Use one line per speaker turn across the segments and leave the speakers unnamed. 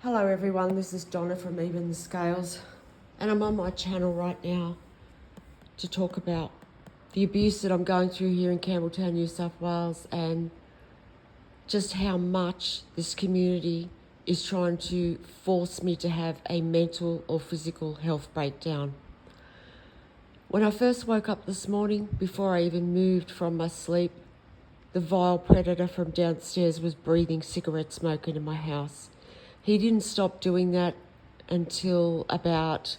Hello everyone, this is Donna from Even the Scales, and I'm on my channel right now to talk about the abuse that I'm going through here in Campbelltown, New South Wales, and just how much this community is trying to force me to have a mental or physical health breakdown. When I first woke up this morning, before I even moved from my sleep, the vile predator from downstairs was breathing cigarette smoke into my house. He didn't stop doing that until about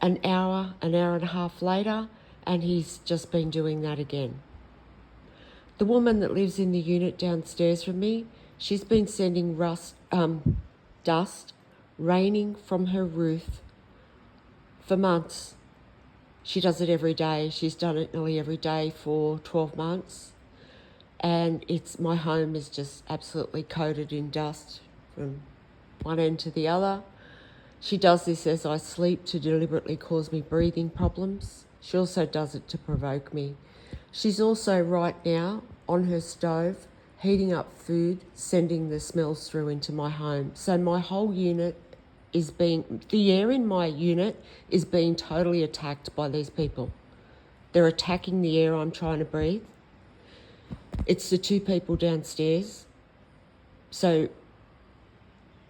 an hour and a half later, and he's just been doing that again. The woman that lives in the unit downstairs from me, she's been sending dust raining from her roof for months. She does it every day. She's done it nearly every day for 12 months. And my home is just absolutely coated in dust from one end to the other. She does this as I sleep to deliberately cause me breathing problems. She also does it to provoke me. She's also right now on her stove heating up food, sending the smells through into my home. So my whole unit the air in my unit is being totally attacked by these people. They're attacking the air I'm trying to breathe. It's the two people downstairs. So,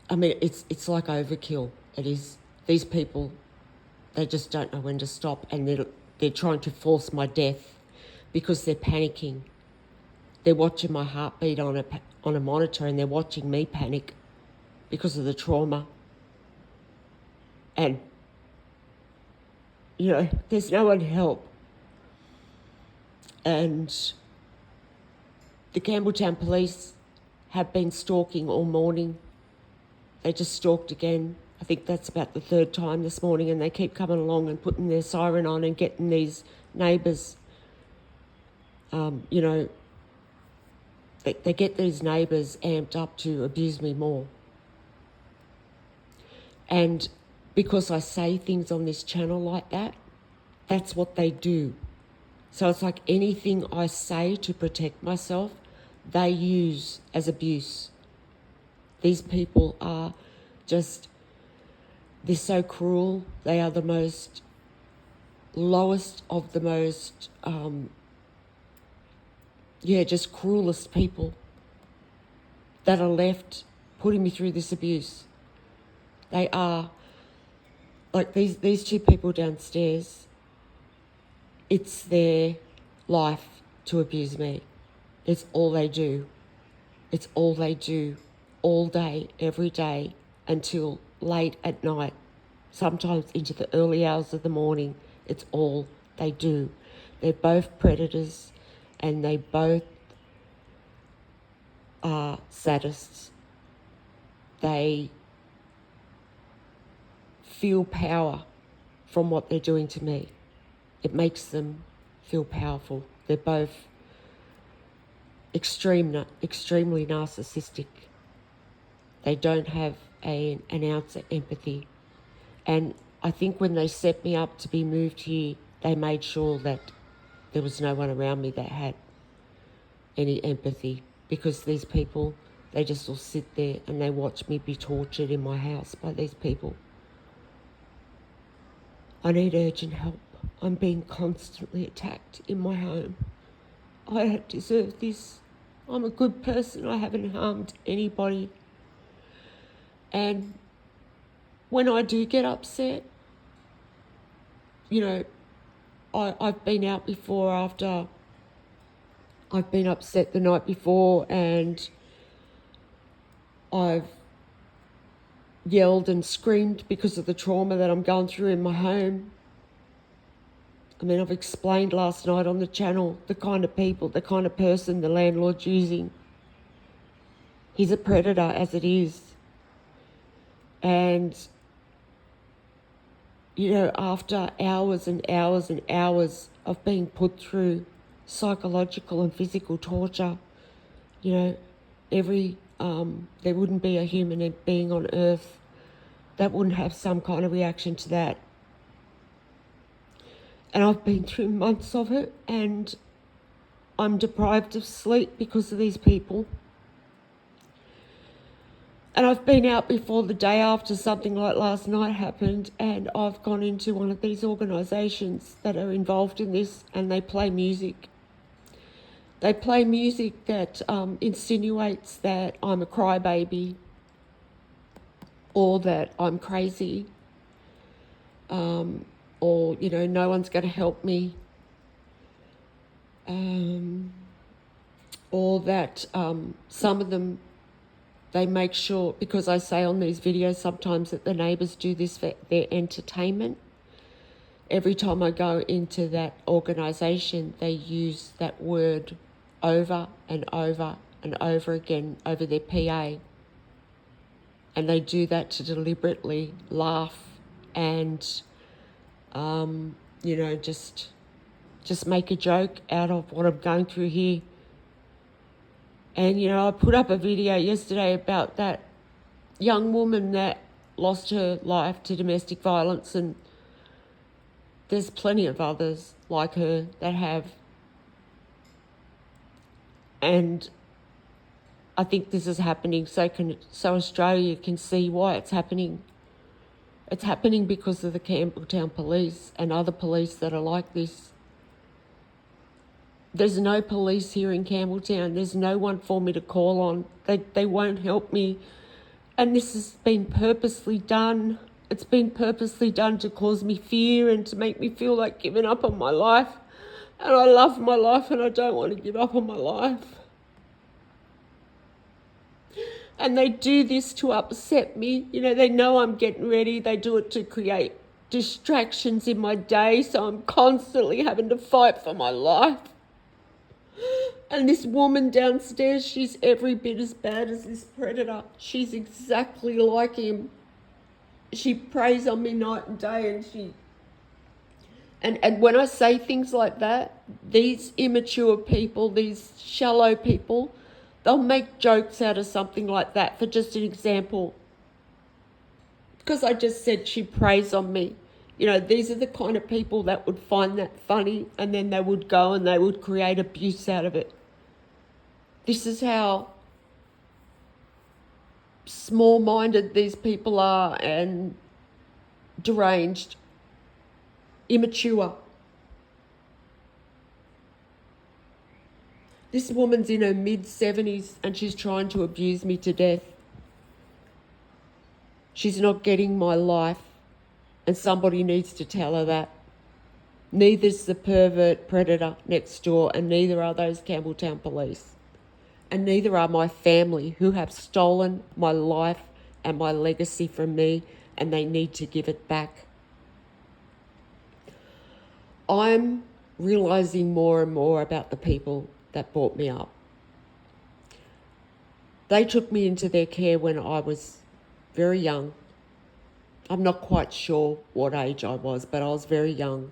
I mean, it's like overkill. It is. These people, they just don't know when to stop, and they're trying to force my death because they're panicking. They're watching my heartbeat on a monitor, and they're watching me panic because of the trauma. And, there's no one to help. And the Campbelltown police have been stalking all morning. They just stalked again. I think that's about the third time this morning, and they keep coming along and putting their siren on and getting these neighbours, they get these neighbours amped up to abuse me more. And because I say things on this channel like that, that's what they do. So it's like anything I say to protect myself, they use as abuse. These people are they're so cruel. They are the most lowest of the most, just cruelest people that are left putting me through this abuse. They are, like these two people downstairs, it's their life to abuse me. It's all they do. It's all they do, all day, every day, until late at night, sometimes into the early hours of the morning. It's all they do. They're both predators, and they both are sadists. They feel power from what they're doing to me. It makes them feel powerful. They're both extremely narcissistic. They don't have an ounce of empathy. And I think when they set me up to be moved here, they made sure that there was no one around me that had any empathy, because these people, they just all sit there and they watch me be tortured in my house by these people. I need urgent help. I'm being constantly attacked in my home. I don't deserve this. I'm a good person. I haven't harmed anybody. And when I do get upset, I've been out before after I've been upset the night before, and I've yelled and screamed because of the trauma that I'm going through in my home. I mean, I've explained last night on the channel the kind of people, the kind of person the landlord's using. He's a predator as it is. And, after hours and hours and hours of being put through psychological and physical torture, there wouldn't be a human being on earth that wouldn't have some kind of reaction to that. And I've been through months of it, and I'm deprived of sleep because of these people. And I've been out before the day after something like last night happened, and I've gone into one of these organisations that are involved in this, and they play music. They play music that insinuates that I'm a crybaby or that I'm crazy, or, you know, no one's going to help me, or that some of them, they make sure, because I say on these videos sometimes that the neighbours do this for their entertainment. Every time I go into that organisation, they use that word over and over and over again over their PA. And they do that to deliberately laugh and, you know, just make a joke out of what I'm going through here. And, you know, I put up a video yesterday about that young woman that lost her life to domestic violence, and there's plenty of others like her that have. And I think this is happening so Australia can see why it's happening. It's happening because of the Campbelltown police and other police that are like this. There's no police here in Campbelltown. There's no one for me to call on. They won't help me. And this has been purposely done. It's been purposely done to cause me fear and to make me feel like giving up on my life. And I love my life and I don't want to give up on my life. And they do this to upset me. You know, they know I'm getting ready. They do it to create distractions in my day, so I'm constantly having to fight for my life. And this woman downstairs, she's every bit as bad as this predator. She's exactly like him. She preys on me night and day, and when I say things like that, these immature people, these shallow people, they'll make jokes out of something like that for just an example. Because I just said she preys on me. You know, these are the kind of people that would find that funny, and then they would go and they would create abuse out of it. This is how small-minded these people are, and deranged, immature. This woman's in her mid-70s and she's trying to abuse me to death. She's not getting my life, and somebody needs to tell her that. Neither's the pervert predator next door, and neither are those Campbelltown police. And neither are my family, who have stolen my life and my legacy from me, and they need to give it back. I'm realising more and more about the people that brought me up. They took me into their care when I was very young. I'm not quite sure what age I was, but I was very young.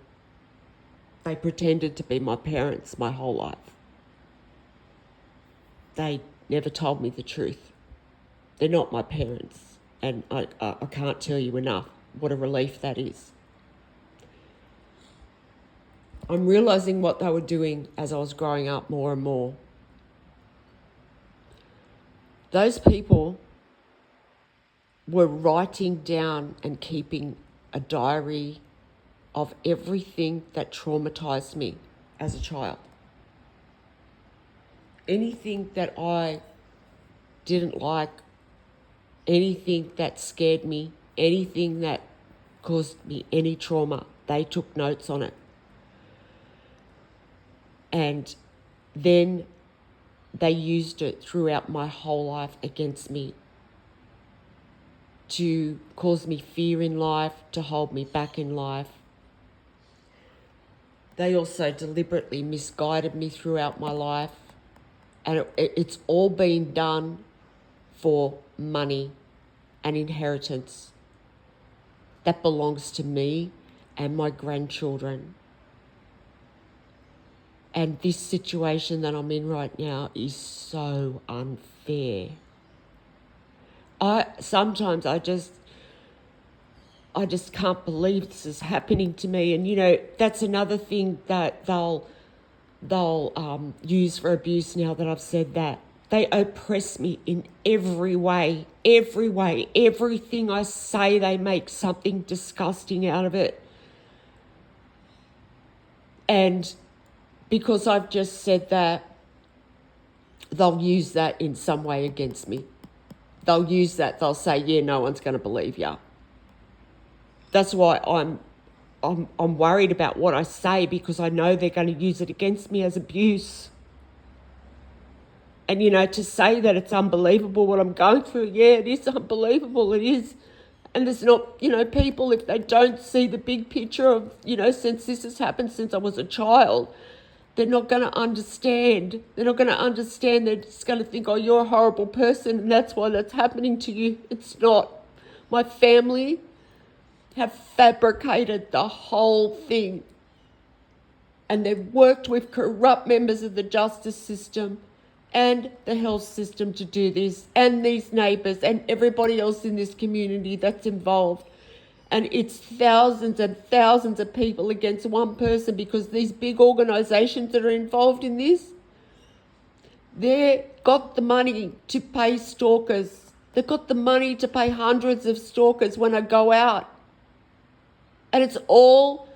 They pretended to be my parents my whole life. They never told me the truth. They're not my parents, and I can't tell you enough what a relief that is. I'm realising what they were doing as I was growing up more and more. Those people were writing down and keeping a diary of everything that traumatised me as a child. Anything that I didn't like, anything that scared me, anything that caused me any trauma, they took notes on it. And then they used it throughout my whole life against me, to cause me fear in life, to hold me back in life. They also deliberately misguided me throughout my life. And it's all been done for money and inheritance that belongs to me and my grandchildren. And this situation that I'm in right now is so unfair. Sometimes I just can't believe this is happening to me. And, you know, that's another thing that they'll use for abuse now that I've said that. They oppress me in every way every way. Everything I say, they make something disgusting out of it. And because I've just said that, they'll use that in some way against me. They'll use that. They'll say, yeah, no one's going to believe you. That's why I'm worried about what I say, because I know they're going to use it against me as abuse. And, to say that it's unbelievable what I'm going through, yeah, it is unbelievable, it is. And there's not, people, if they don't see the big picture of, since this has happened since I was a child, they're not going to understand. They're not going to understand. They're just going to think, oh, you're a horrible person, and that's why that's happening to you. It's not. My family have fabricated the whole thing. And they've worked with corrupt members of the justice system and the health system to do this, and these neighbours and everybody else in this community that's involved. And it's thousands and thousands of people against one person, because these big organisations that are involved in this, they've got the money to pay stalkers. They've got the money to pay hundreds of stalkers when I go out. And it's all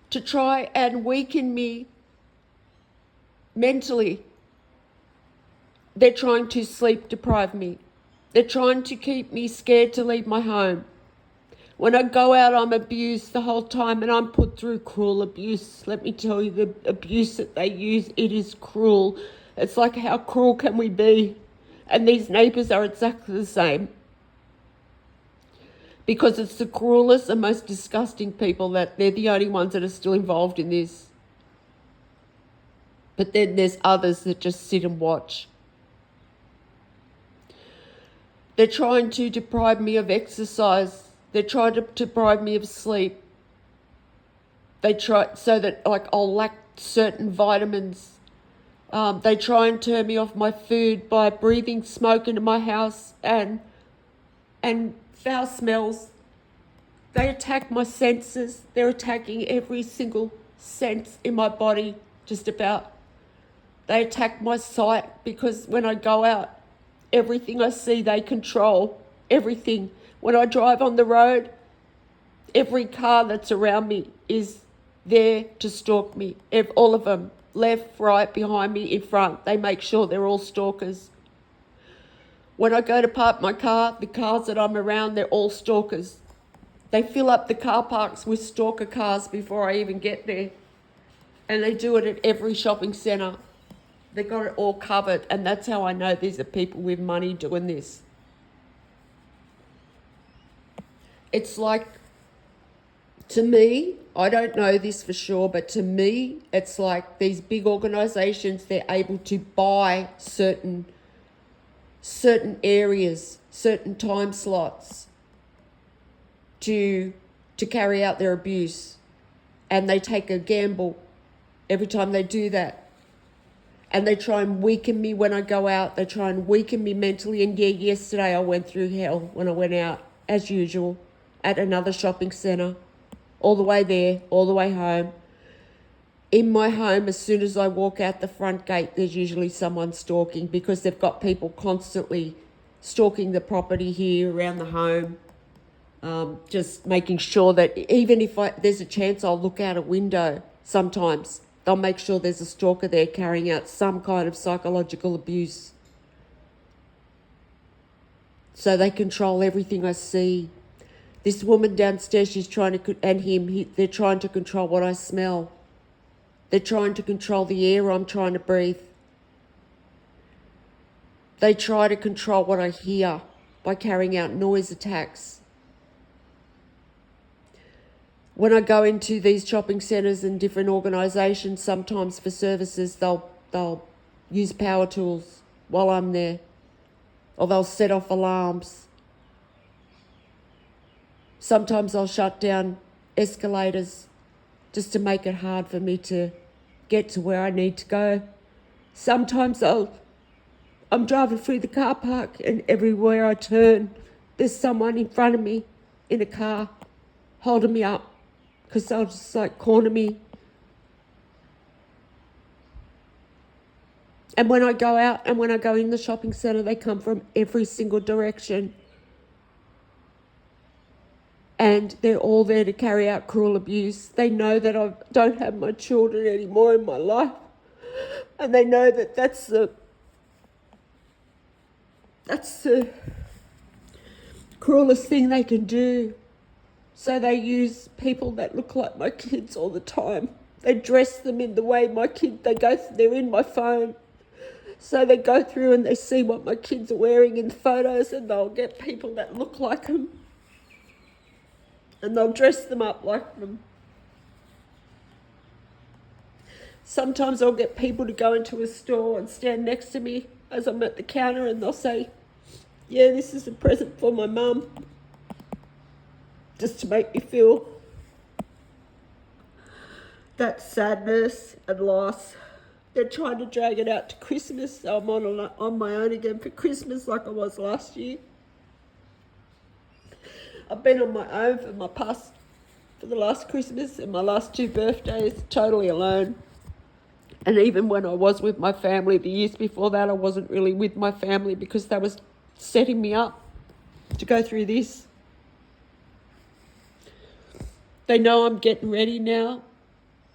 to try and weaken me mentally. They're trying to sleep deprive me. They're trying to keep me scared to leave my home. When I go out, I'm abused the whole time, and I'm put through cruel abuse. Let me tell you, the abuse that they use, it is cruel. It's like, how cruel can we be? And these neighbours are exactly the same. Because it's the cruelest and most disgusting people, that they're the only ones that are still involved in this. But then there's others that just sit and watch. They're trying to deprive me of exercise. They're trying to deprive me of sleep. They try so that I'll lack certain vitamins. They try and turn me off my food by breathing smoke into my house and foul smells. They attack my senses. They're attacking every single sense in my body, just about. They attack my sight, because when I go out, everything I see, they control. Everything. When I drive on the road, every car that's around me is there to stalk me. All of them. Left, right, behind me, in front. They make sure they're all stalkers. When I go to park my car, the cars that I'm around, they're all stalkers. They fill up the car parks with stalker cars before I even get there. And they do it at every shopping centre. They've got it all covered, and that's how I know these are people with money doing this. It's like, to me, I don't know this for sure, but to me, it's like these big organisations, they're able to buy certain areas, certain time slots to carry out their abuse. And they take a gamble every time they do that. And they try and weaken me when I go out. They try and weaken me mentally. And yeah, yesterday I went through hell when I went out, as usual, at another shopping centre. All the way there, all the way home. In my home, as soon as I walk out the front gate, there's usually someone stalking, because they've got people constantly stalking the property here around the home. Just making sure that even if there's a chance, I'll look out a window sometimes. They'll make sure there's a stalker there carrying out some kind of psychological abuse. So they control everything I see. This woman downstairs, she's trying to, and they're trying to control what I smell. They're trying to control the air I'm trying to breathe. They try to control what I hear by carrying out noise attacks. When I go into these shopping centres and different organisations, sometimes for services, they'll use power tools while I'm there, or they'll set off alarms. Sometimes I'll shut down escalators just to make it hard for me to get to where I need to go. Sometimes I'm driving through the car park, and everywhere I turn, there's someone in front of me in a car holding me up, because they'll just corner me. And when I go out and when I go in the shopping centre, they come from every single direction. and they're all there to carry out cruel abuse. They know that I don't have my children anymore in my life, and they know that that's the cruelest thing they can do. So they use people that look like my kids all the time. They dress them in the way they're in my phone. So they go through and they see what my kids are wearing in photos, and they'll get people that look like them. And they'll dress them up like them. Sometimes I'll get people to go into a store and stand next to me as I'm at the counter, and they'll say, "Yeah, this is a present for my mum," just to make me feel that sadness and loss. They're trying to drag it out to Christmas, so I'm on my own again for Christmas like I was last year. I've been on my own for the last Christmas and my last 2 birthdays, totally alone. And even when I was with my family, the years before that, I wasn't really with my family because they was setting me up to go through this. They know I'm getting ready now.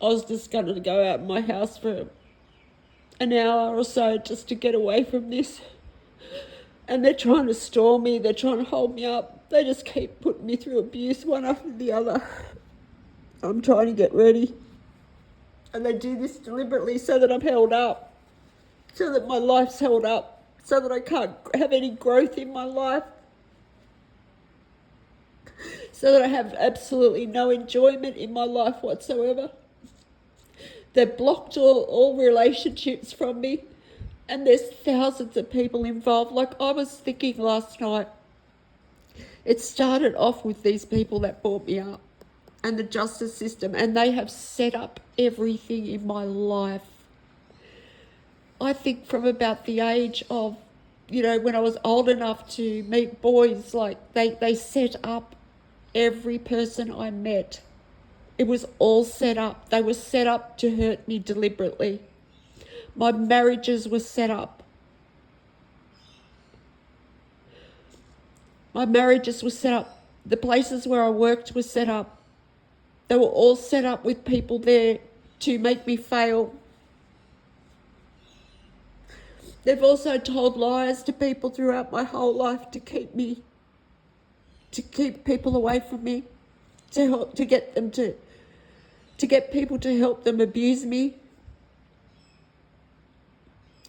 I was just going to go out of my house for an hour or so just to get away from this. And they're trying to store me. They're trying to hold me up. They just keep putting me through abuse one after the other. I'm trying to get ready. And they do this deliberately so that I'm held up, so that my life's held up, so that I can't have any growth in my life, so that I have absolutely no enjoyment in my life whatsoever. They've blocked all relationships from me, and there's thousands of people involved. Like I was thinking last night, it started off with these people that brought me up and the justice system, and they have set up everything in my life. I think from about the age of, when I was old enough to meet boys, like they set up every person I met. It was all set up. They were set up to hurt me deliberately. My marriages were set up. My marriages were set up. The places where I worked were set up. They were all set up with people there to make me fail. They've also told lies to people throughout my whole life to keep people away from me, to get people to help them abuse me.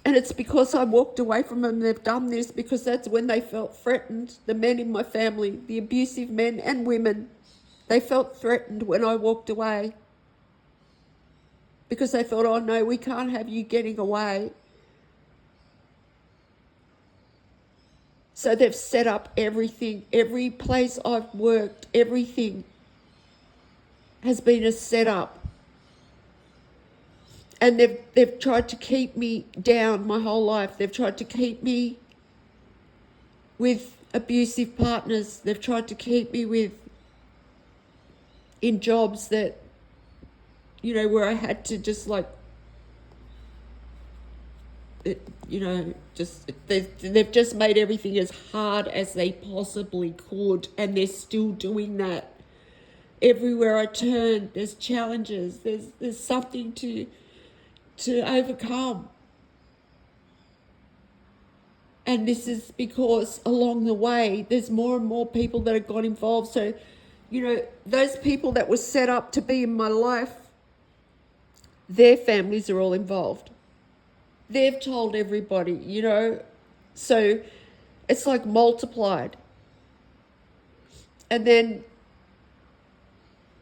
And it's because I walked away from them they've done this, because that's when they felt threatened. The men in my family, the abusive men and women, they felt threatened when I walked away, because they thought, oh no, we can't have you getting away. So they've set up everything. Every place I've worked, everything has been a setup. And they've tried to keep me down my whole life. They've tried to keep me with abusive partners. They've tried to keep me in jobs that, where I had to just they've just made everything as hard as they possibly could, and they're still doing that. Everywhere I turn, there's challenges. There's something to overcome. And this is because along the way, there's more and more people that have got involved. So, those people that were set up to be in my life, their families are all involved. They've told everybody, so it's like multiplied. And then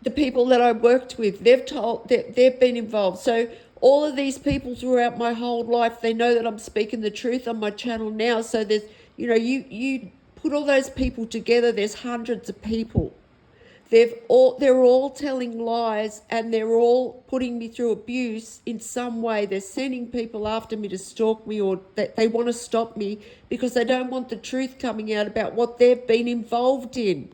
the people that I worked with, they've been involved. So all of these people throughout my whole life, they know that I'm speaking the truth on my channel now. So there's, you put all those people together, there's hundreds of people. They're all telling lies, and they're all putting me through abuse in some way. They're sending people after me to stalk me, or that they want to stop me because they don't want the truth coming out about what they've been involved in.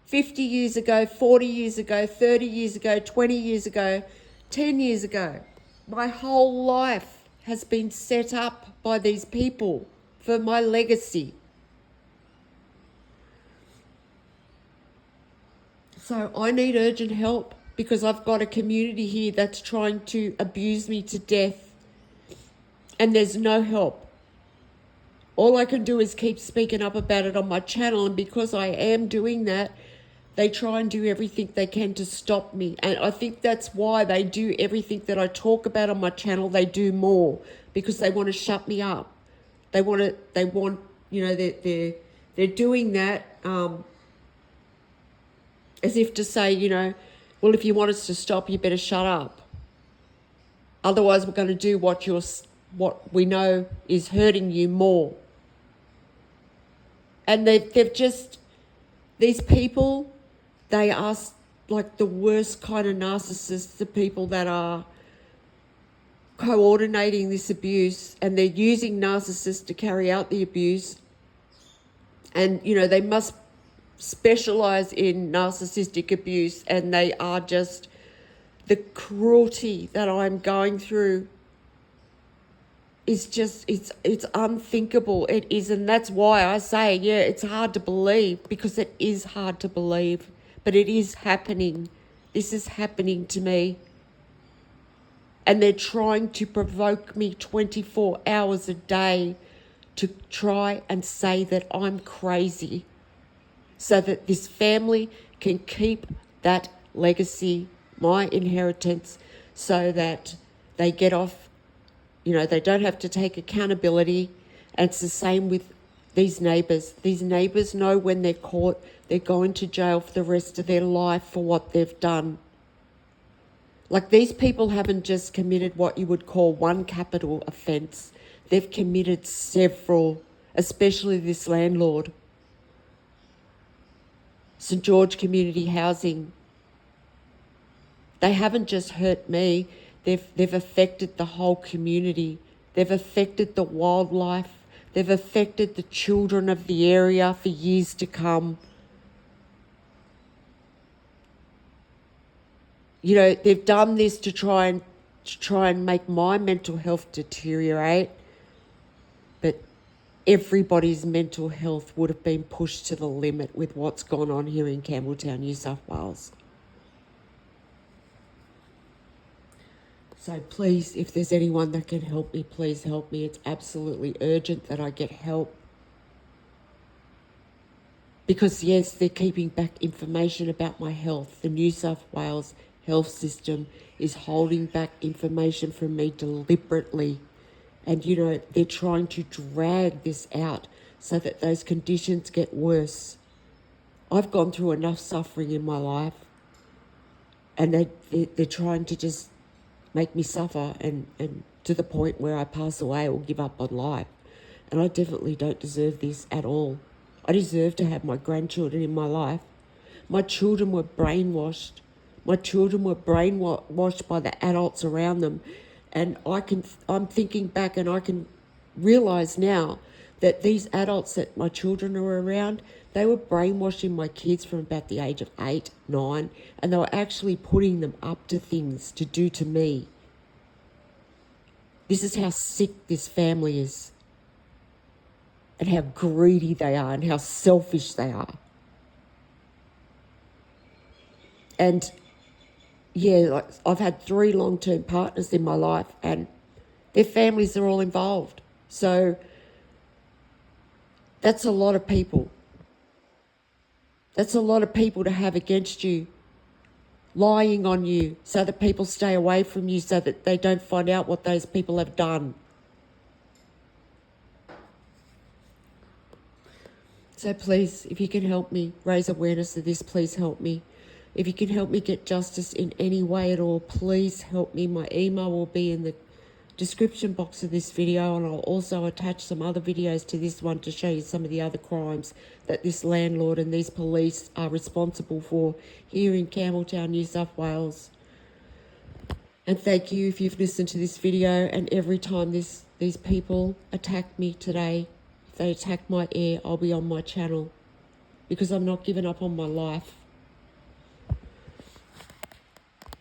50 years ago, 40 years ago, 30 years ago, 20 years ago, 10 years ago. My whole life has been set up by these people for my legacy. So I need urgent help because I've got a community here that's trying to abuse me to death and there's no help. All I can do is keep speaking up about it on my channel, and because I am doing that, they try and do everything they can to stop me. And I think that's why they do everything that I talk about on my channel, they do more, because they want to shut me up. They want, you know, they're doing that as if to say, you know, well, if you want us to stop, you better shut up. Otherwise, we're going to do what we know is hurting you more. And they've just, these people, they are like the worst kind of narcissists, the people that are coordinating this abuse, and they're using narcissists to carry out the abuse. And, you know, they must specialize in narcissistic abuse, and they are just, the cruelty that I'm going through is just, it's unthinkable. It is, and that's why I say, yeah, it's hard to believe, because it is hard to believe, but it is happening. This is happening to me. And they're trying to provoke me 24 hours a day to try and say that I'm crazy so that this family can keep that legacy, my inheritance, so that they get off, you know, they don't have to take accountability. And it's the same with these neighbours. These neighbours know when they're caught, they're going to jail for the rest of their life for what they've done. Like, these people haven't just committed what you would call one capital offence. They've committed several, especially this landlord. St. George Community Housing. They haven't just hurt me. They've affected the whole community. They've affected the wildlife. They've affected the children of the area for years to come. You know, they've done this to try and make my mental health deteriorate. But everybody's mental health would have been pushed to the limit with what's gone on here in Campbelltown, New South Wales. So please, if there's anyone that can help me, please help me. It's absolutely urgent that I get help. Because yes, they're keeping back information about my health. The New South Wales health system is holding back information from me deliberately. And, you know, they're trying to drag this out so that those conditions get worse. I've gone through enough suffering in my life, and they're trying to just make me suffer and to the point where I pass away or give up on life. And I definitely don't deserve this at all. I deserve to have my grandchildren in my life. My children were brainwashed. My children were brainwashed by the adults around them. And I'm thinking back, and I can realise now that these adults that my children are around, they were brainwashing my kids from about the age of 8, 9, and they were actually putting them up to things to do to me. This is how sick this family is, and how greedy they are, and how selfish they are. And yeah, like, I've had 3 long-term partners in my life, and their families are all involved. So that's a lot of people. That's a lot of people to have against you, lying on you so that people stay away from you, so that they don't find out what those people have done. So please, if you can help me raise awareness of this, please help me. If you can help me get justice in any way at all, please help me. My email will be in the description box of this video, and I'll also attach some other videos to this one to show you some of the other crimes that this landlord and these police are responsible for here in Campbelltown, New South Wales. And thank you if you've listened to this video, and every time these people attack me today, if they attack my air, I'll be on my channel, because I'm not giving up on my life.